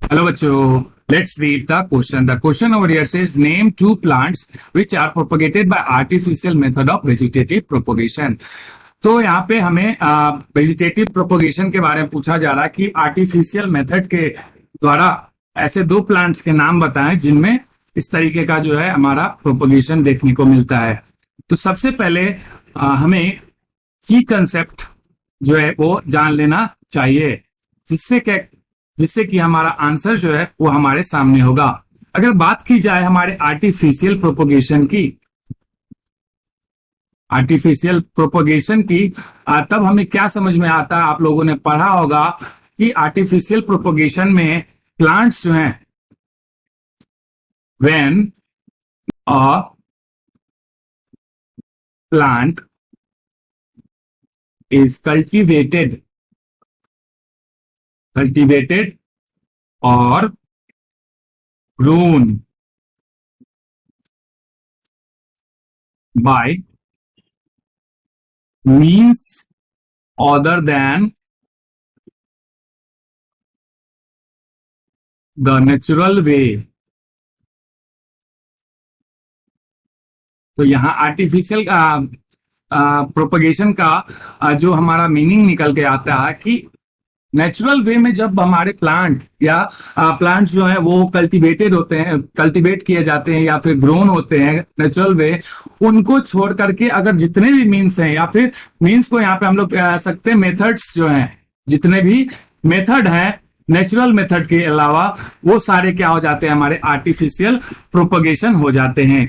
Hello, bachcho. Let's read the question. The question over here says, name two plants which are propagated by artificial method of vegetative propagation. तो यहाँ पे हमें vegetative propagation के बारे में पूछा जा रहा है कि आर्टिफिशियल मेथड के द्वारा ऐसे दो प्लांट्स के नाम बताएं जिनमें इस तरीके का जो है हमारा प्रोपोगेशन देखने को मिलता है। तो सबसे पहले हमें की कंसेप्ट जो है वो जान लेना चाहिए, जिससे कि हमारा आंसर जो है वो हमारे सामने होगा। अगर बात की जाए हमारे आर्टिफिशियल प्रोपोगेशन की तब हमें क्या समझ में आता है, आप लोगों ने पढ़ा होगा कि आर्टिफिशियल प्रोपोगेशन में प्लांट्स जो हैं, when a plant is cultivated or grown by means other than the natural way। तो यहां आर्टिफिशियल प्रोपगेशन का जो हमारा मीनिंग निकल के आता है कि नेचुरल वे में जब हमारे प्लांट या प्लांट्स जो है वो कल्टीवेट किए जाते हैं या फिर ग्रोन होते हैं नेचुरल वे, उनको छोड़ करके अगर जितने भी मीन्स हैं, या फिर मीन्स को यहाँ पे हम लोग कह सकते हैं मेथड्स जो हैं, जितने भी मेथड हैं नेचुरल मेथड के अलावा, वो सारे क्या हो जाते हैं, हमारे आर्टिफिशियल प्रोपगेशन हो जाते हैं।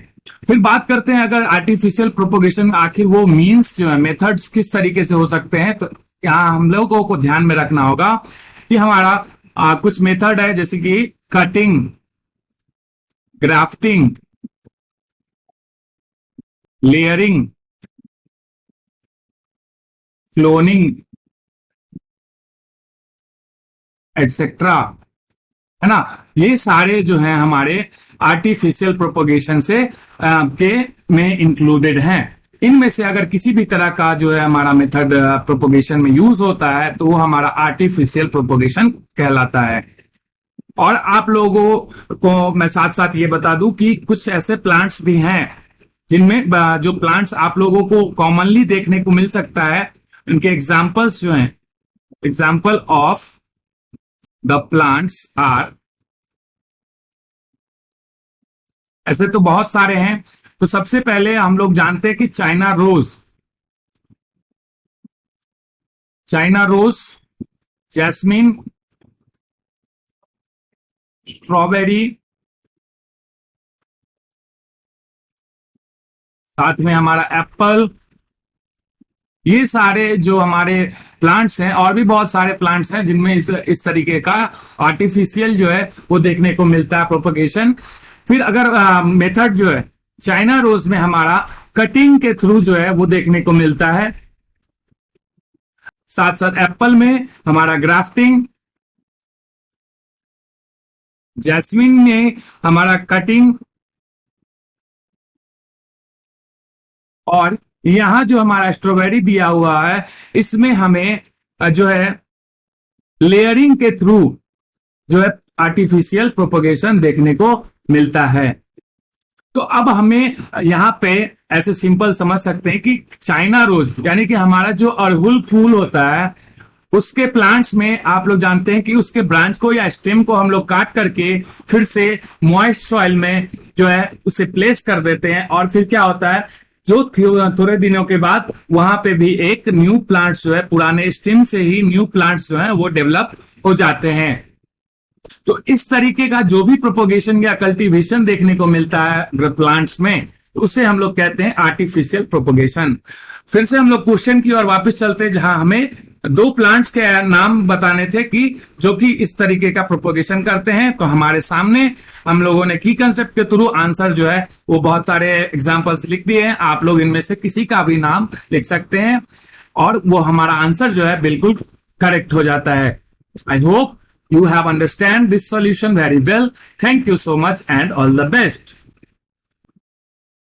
फिर बात करते हैं अगर आर्टिफिशियल प्रोपगेशन आखिर वो मीन्स जो है, मेथड्स किस तरीके से हो सकते हैं। तो यहाँ हम लोगों को ध्यान में रखना होगा कि हमारा कुछ मेथड है, जैसे कि cutting, grafting, layering, cloning etcetera, है ना। ये सारे जो हैं हमारे आर्टिफिशियल प्रोपोगेशन से के में इंक्लूडेड हैं। इनमें से अगर किसी भी तरह का जो है हमारा मेथड प्रोपोगेशन में यूज होता है तो वो हमारा आर्टिफिशियल प्रोपोगेशन कहलाता है। और आप लोगों को मैं साथ साथ ये बता दूं कि कुछ ऐसे प्लांट्स भी हैं जिनमें जो प्लांट्स आप लोगों को कॉमनली देखने को मिल सकता है, उनके एग्जाम्पल्स जो हैं, example of the plants are, ऐसे तो बहुत सारे हैं। तो सबसे पहले हम लोग जानते हैं कि चाइना रोज, जैस्मिन, स्ट्रॉबेरी, साथ में हमारा एप्पल, ये सारे जो हमारे प्लांट्स हैं। और भी बहुत सारे प्लांट्स हैं जिनमें इस तरीके का आर्टिफिशियल जो है वो देखने को मिलता है प्रोपगेशन। फिर अगर मेथड जो है चाइना रोज में हमारा कटिंग के थ्रू जो है वो देखने को मिलता है, साथ साथ एप्पल में हमारा ग्राफ्टिंग, जैस्मिन में हमारा कटिंग, और यहां जो हमारा स्ट्रॉबेरी दिया हुआ है इसमें हमें जो है लेयरिंग के थ्रू जो है आर्टिफिशियल प्रोपगेशन देखने को मिलता है। तो अब हमें यहाँ पे ऐसे सिंपल समझ सकते हैं कि चाइना रोज यानी कि हमारा जो अड़हुल फूल होता है उसके प्लांट्स में आप लोग जानते हैं कि उसके ब्रांच को या स्टेम को हम लोग काट करके फिर से मॉइस्ट सॉइल में जो है उसे प्लेस कर देते हैं, और फिर क्या होता है, जो थोड़े दिनों के बाद वहां पे भी एक न्यू प्लांट्स जो है, पुराने स्टेम से ही न्यू प्लांट्स जो है वो डेवलप हो जाते हैं। तो इस तरीके का जो भी प्रोपोगेशन या कल्टीवेशन देखने को मिलता है प्लांट्स में, तो उसे हम लोग कहते हैं आर्टिफिशियल प्रोपोगेशन। फिर से हम लोग क्वेश्चन की ओर वापस चलते हैं, जहां हमें दो प्लांट्स के नाम बताने थे कि जो कि इस तरीके का प्रोपोगेशन करते हैं। तो हमारे सामने हम लोगों ने की कंसेप्ट के थ्रू आंसर जो है वो बहुत सारे एग्जांपल्स लिख दिए हैं। आप लोग इनमें से किसी का भी नाम लिख सकते हैं और वो हमारा आंसर जो है बिल्कुल करेक्ट हो जाता है। I hope you have understand this solution very well. Thank you so much and all the best.